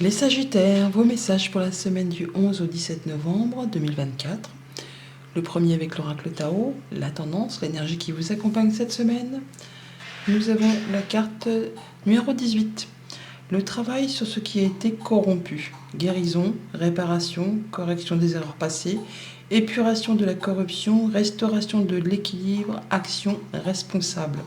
Les Sagittaires, vos messages pour la semaine du 11 au 17 novembre 2024. Le premier avec l'oracle Tao, la tendance, l'énergie qui vous accompagne cette semaine. Nous avons la carte numéro 18. Le travail sur ce qui a été corrompu. Guérison, réparation, correction des erreurs passées, épuration de la corruption, restauration de l'équilibre, action responsable.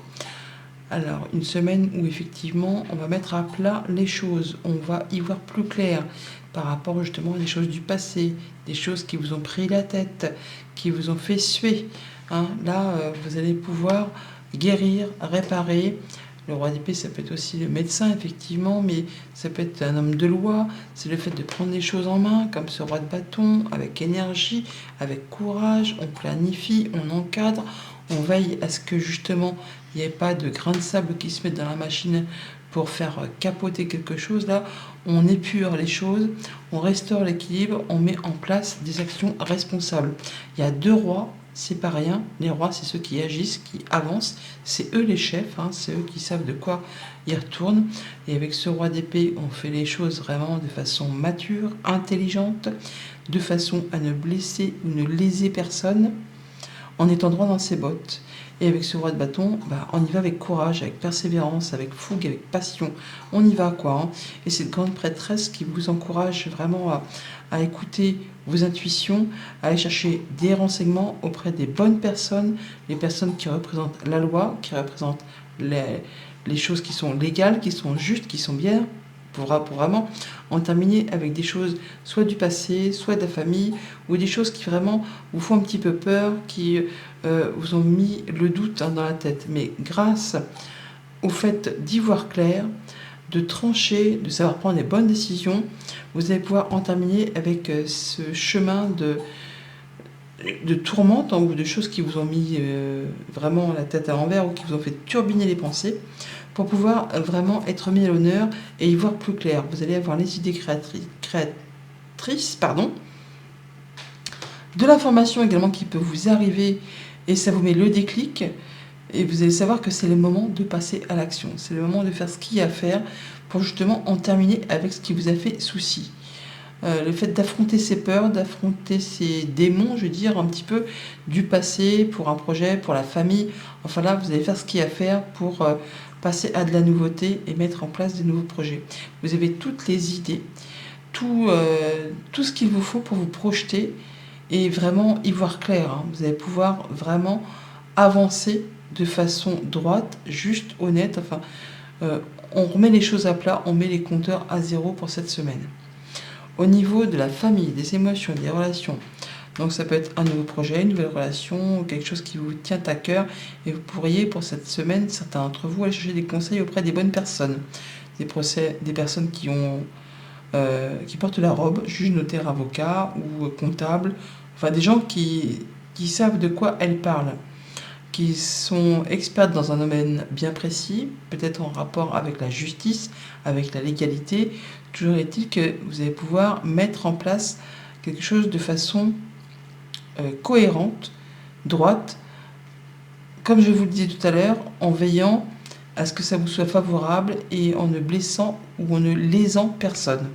Alors, une semaine où effectivement, on va mettre à plat les choses, on va y voir plus clair par rapport justement à des choses du passé, des choses qui vous ont pris la tête, qui vous ont fait suer. Là, vous allez pouvoir guérir, réparer. Le roi d'épée, ça peut être aussi le médecin, effectivement, mais ça peut être un homme de loi. C'est le fait de prendre les choses en main, comme ce roi de bâton, avec énergie, avec courage. On planifie, on encadre, on veille à ce que justement il n'y ait pas de grains de sable qui se mettent dans la machine pour faire capoter quelque chose. Là, on épure les choses, on restaure l'équilibre, on met en place des actions responsables. Il y a deux rois, c'est pas rien. Les rois, c'est ceux qui agissent, qui avancent. C'est eux les chefs, c'est eux qui savent de quoi ils retournent. Et avec ce roi d'épée, on fait les choses vraiment de façon mature, intelligente, de façon à ne blesser ou ne léser personne, en étant droit dans ses bottes. Et avec ce roi de bâton, on y va avec courage, avec persévérance, avec fougue, avec passion. On y va, quoi. Et cette grande prêtresse qui vous encourage vraiment à écouter vos intuitions, à aller chercher des renseignements auprès des bonnes personnes, les personnes qui représentent la loi, qui représentent les choses qui sont légales, qui sont justes, qui sont bien, pour vraiment en terminer avec des choses soit du passé, soit de la famille, ou des choses qui vraiment vous font un petit peu peur, qui vous ont mis le doute dans la tête. Mais grâce au fait d'y voir clair, de trancher, de savoir prendre les bonnes décisions, vous allez pouvoir en terminer avec ce chemin de tourmente ou de choses qui vous ont mis vraiment la tête à l'envers ou qui vous ont fait turbiner les pensées pour pouvoir vraiment être mis à l'honneur et y voir plus clair. Vous allez avoir les idées créatrices, de l'information également qui peut vous arriver et ça vous met le déclic et vous allez savoir que c'est le moment de passer à l'action. C'est le moment de faire ce qu'il y a à faire pour justement en terminer avec ce qui vous a fait souci. Le fait d'affronter ses peurs, d'affronter ses démons, je veux dire, un petit peu du passé, pour un projet, pour la famille. Enfin là, vous allez faire ce qu'il y a à faire pour passer à de la nouveauté et mettre en place de nouveaux projets. Vous avez toutes les idées, tout ce qu'il vous faut pour vous projeter et vraiment y voir clair. Vous allez pouvoir vraiment avancer de façon droite, juste, honnête. On remet les choses à plat, on met les compteurs à zéro pour cette semaine. Au niveau de la famille, des émotions, des relations, donc ça peut être un nouveau projet, une nouvelle relation, quelque chose qui vous tient à cœur et vous pourriez pour cette semaine, certains d'entre vous, aller chercher des conseils auprès des bonnes personnes, des personnes qui portent la robe, juge, notaire, avocat ou comptable, enfin des gens qui savent de quoi elles parlent, qui sont expertes dans un domaine bien précis, peut-être en rapport avec la justice, avec la légalité. Toujours est-il que vous allez pouvoir mettre en place quelque chose de façon cohérente, droite, comme je vous le disais tout à l'heure, en veillant à ce que ça vous soit favorable et en ne blessant ou en ne lésant personne.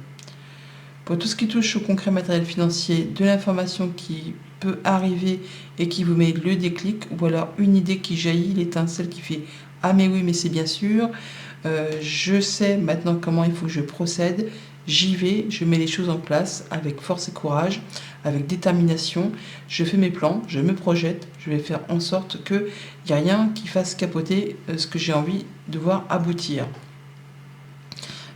Pour tout ce qui touche au concret matériel financier, de l'information qui peut arriver et qui vous met le déclic, ou alors une idée qui jaillit, l'étincelle qui fait « Ah mais oui, mais c'est bien sûr, je sais maintenant comment il faut que je procède, j'y vais, je mets les choses en place avec force et courage, avec détermination, je fais mes plans, je me projette, je vais faire en sorte qu'il n'y a rien qui fasse capoter ce que j'ai envie de voir aboutir ».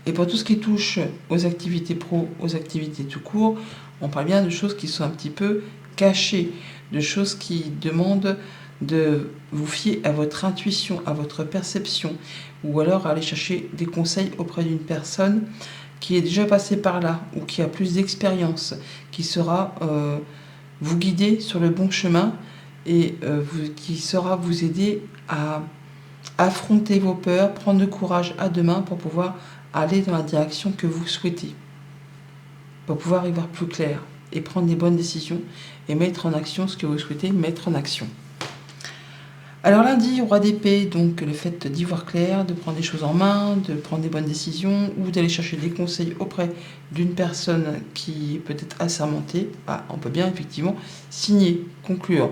Et pour tout ce qui touche aux activités pro, aux activités tout court, on parle bien de choses qui sont un petit peu cachées, de choses qui demandent de vous fier à votre intuition, à votre perception, ou alors aller chercher des conseils auprès d'une personne qui est déjà passée par là, ou qui a plus d'expérience, qui saura vous guider sur le bon chemin et qui saura vous aider à affronter vos peurs, prendre le courage à deux mains pour pouvoir aller dans la direction que vous souhaitez, pour pouvoir y voir plus clair et prendre des bonnes décisions et mettre en action ce que vous souhaitez mettre en action. Alors lundi, roi d'épée, donc le fait d'y voir clair, de prendre des choses en main, de prendre des bonnes décisions ou d'aller chercher des conseils auprès d'une personne qui est peut-être assermentée, on peut bien effectivement signer, conclure,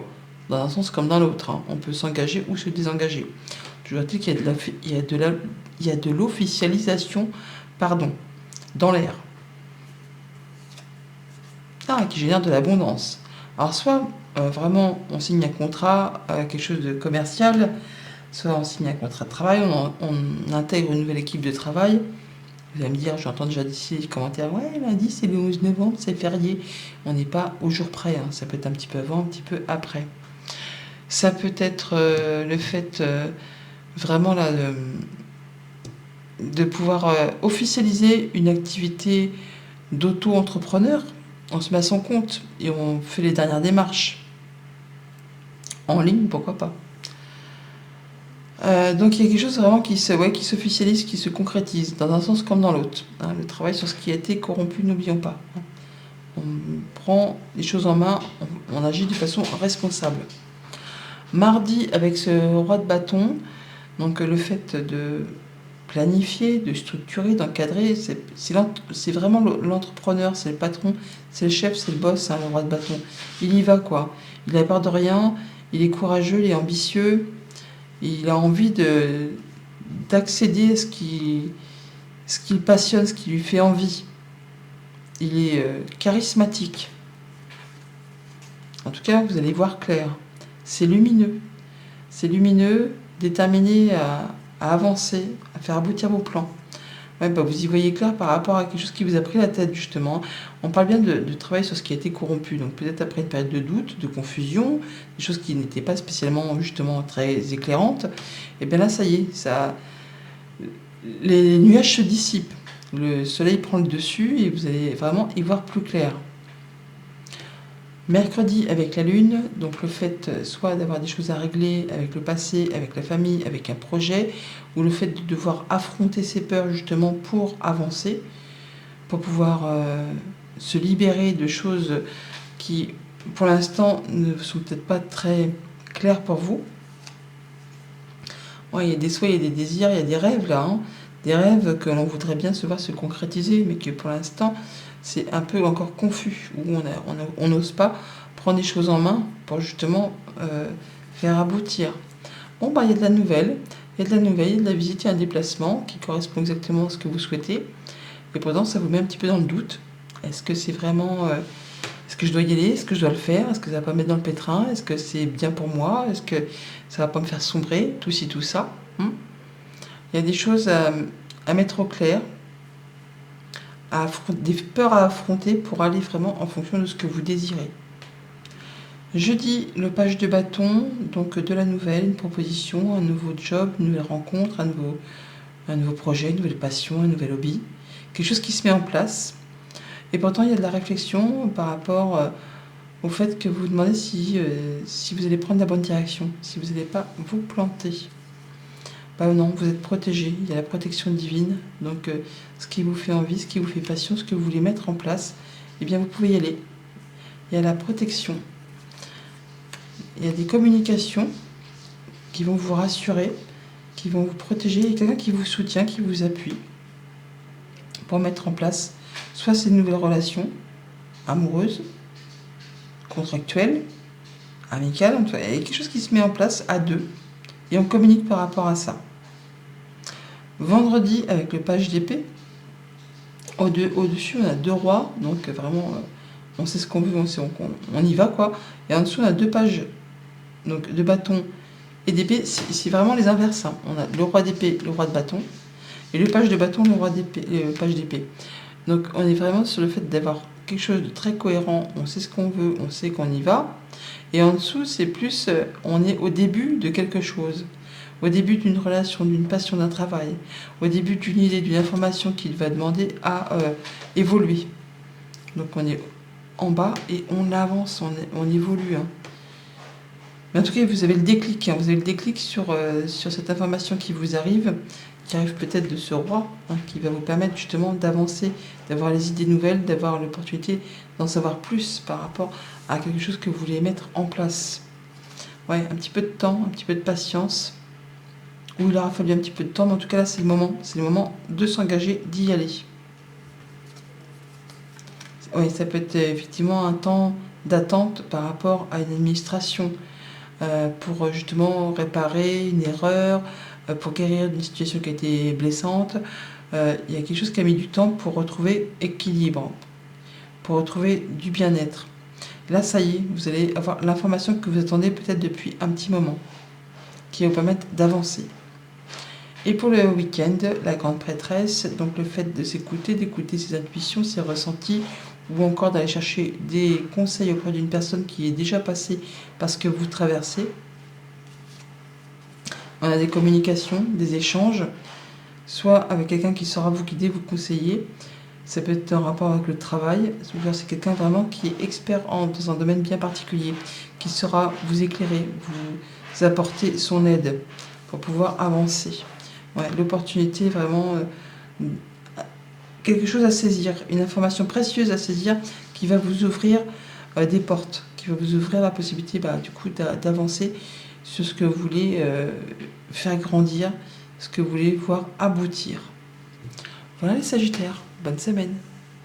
dans un sens comme dans l'autre, hein. On peut s'engager ou se désengager. Toujours est-il qu'il y a il y a de l'officialisation, pardon, dans l'air. Qui génère de l'abondance. Alors soit vraiment on signe un contrat, quelque chose de commercial, soit on signe un contrat de travail, on intègre une nouvelle équipe de travail. Vous allez me dire, j'entends déjà d'ici les commentaires, ouais, lundi c'est le 11 novembre, c'est férié. On n'est pas au jour près, hein. Ça peut être un petit peu avant, un petit peu après. Ça peut être le fait vraiment là de pouvoir officialiser une activité d'auto-entrepreneur. On se met à son compte et on fait les dernières démarches. En ligne, pourquoi pas. Donc il y a quelque chose vraiment qui s'officialise, qui se concrétise, dans un sens comme dans l'autre. Hein. Le travail sur ce qui a été corrompu, n'oublions pas. Hein. On prend les choses en main, on agit de façon responsable. Mardi, avec ce roi de bâton, donc le fait de planifier, de structurer, d'encadrer, c'est vraiment l'entrepreneur, c'est le patron, c'est le chef, c'est le boss, hein, le roi de bâton. Il y va, quoi. Il n'a peur de rien, il est courageux, il est ambitieux, il a envie d'accéder à ce qui le passionne, ce qui lui fait envie. Il est charismatique. En tout cas, vous allez voir clair. C'est lumineux. C'est lumineux, déterminé à avancer, à faire aboutir vos plans. Ouais, vous y voyez clair par rapport à quelque chose qui vous a pris la tête, justement. On parle bien de travailler sur ce qui a été corrompu. Donc peut-être après une période de doute, de confusion, des choses qui n'étaient pas spécialement, justement, très éclairantes. Et bien là, ça y est, les nuages se dissipent. Le soleil prend le dessus et vous allez vraiment y voir plus clair. Mercredi avec la lune, donc le fait soit d'avoir des choses à régler avec le passé, avec la famille, avec un projet, ou le fait de devoir affronter ses peurs justement pour avancer, pour pouvoir se libérer de choses qui pour l'instant ne sont peut-être pas très claires pour vous. Ouais, il y a des souhaits, il y a des désirs, il y a des rêves là, hein. Des rêves que l'on voudrait bien se voir se concrétiser, mais que pour l'instant c'est un peu encore confus, où on n'ose pas prendre les choses en main pour justement faire aboutir. Bon, il y a de la nouvelle, il y a de la nouvelle, il y a de la visite, il y a un déplacement qui correspond exactement à ce que vous souhaitez, et pourtant ça vous met un petit peu dans le doute. Est-ce que c'est vraiment... est-ce que je dois y aller? Est-ce que je dois le faire? Est-ce que ça va pas me mettre dans le pétrin? Est-ce que c'est bien pour moi? Est-ce que ça va pas me faire sombrer? Tout ci, tout ça. Il y a des choses à mettre au clair, des peurs à affronter pour aller vraiment en fonction de ce que vous désirez. Jeudi, le page de bâton, donc de la nouvelle, une proposition, un nouveau job, une nouvelle rencontre, un nouveau projet, une nouvelle passion, un nouvel hobby. Quelque chose qui se met en place. Et pourtant, il y a de la réflexion par rapport au fait que vous vous demandez si vous allez prendre la bonne direction, si vous n'allez pas vous planter. Non, vous êtes protégé, il y a la protection divine, donc ce qui vous fait envie, ce qui vous fait passion, ce que vous voulez mettre en place, eh bien vous pouvez y aller. Il y a la protection, il y a des communications qui vont vous rassurer, qui vont vous protéger, il y a quelqu'un qui vous soutient, qui vous appuie pour mettre en place soit ces nouvelles relations amoureuses, contractuelles, amicales, il y a quelque chose qui se met en place à deux et on communique par rapport à ça. Vendredi, avec le page d'épée, au-dessus, on a 2 rois, donc vraiment, on sait ce qu'on veut, on y va, quoi. Et en dessous, on a 2 pages donc, de bâton et d'épée. C'est vraiment les inverses, hein. On a le roi d'épée, le roi de bâton, et le page de bâton, le roi d'épée, le page d'épée. Donc, on est vraiment sur le fait d'avoir quelque chose de très cohérent, on sait ce qu'on veut, on sait qu'on y va. Et en dessous, c'est plus, on est au début de quelque chose. Au début d'une relation, d'une passion, d'un travail, au début d'une idée, d'une information qui va demander à évoluer. Donc on est en bas et on avance, on évolue. Hein. Mais en tout cas, vous avez le déclic. Hein. Vous avez le déclic sur cette information qui vous arrive, qui arrive peut-être de ce roi, hein, qui va vous permettre justement d'avancer, d'avoir les idées nouvelles, d'avoir l'opportunité d'en savoir plus par rapport à quelque chose que vous voulez mettre en place. Ouais, un petit peu de temps, un petit peu de patience. Ou il aura fallu un petit peu de temps, mais en tout cas là c'est le moment de s'engager, d'y aller. Oui, ça peut être effectivement un temps d'attente par rapport à une administration pour justement réparer une erreur, pour guérir d'une situation qui a été blessante. Il y a quelque chose qui a mis du temps pour retrouver équilibre, pour retrouver du bien-être. Là, ça y est, vous allez avoir l'information que vous attendez peut-être depuis un petit moment, qui va vous permettre d'avancer. Et pour le week-end, la grande prêtresse, donc le fait de s'écouter, d'écouter ses intuitions, ses ressentis, ou encore d'aller chercher des conseils auprès d'une personne qui est déjà passée par ce que vous traversez. On a des communications, des échanges, soit avec quelqu'un qui saura vous guider, vous conseiller. Ça peut être en rapport avec le travail, c'est quelqu'un vraiment qui est expert dans un domaine bien particulier, qui saura vous éclairer, vous apporter son aide pour pouvoir avancer. Ouais, l'opportunité, vraiment quelque chose à saisir, une information précieuse à saisir qui va vous ouvrir des portes, qui va vous ouvrir la possibilité du coup d'avancer sur ce que vous voulez faire grandir, ce que vous voulez voir aboutir. Voilà les Sagittaires, bonne semaine.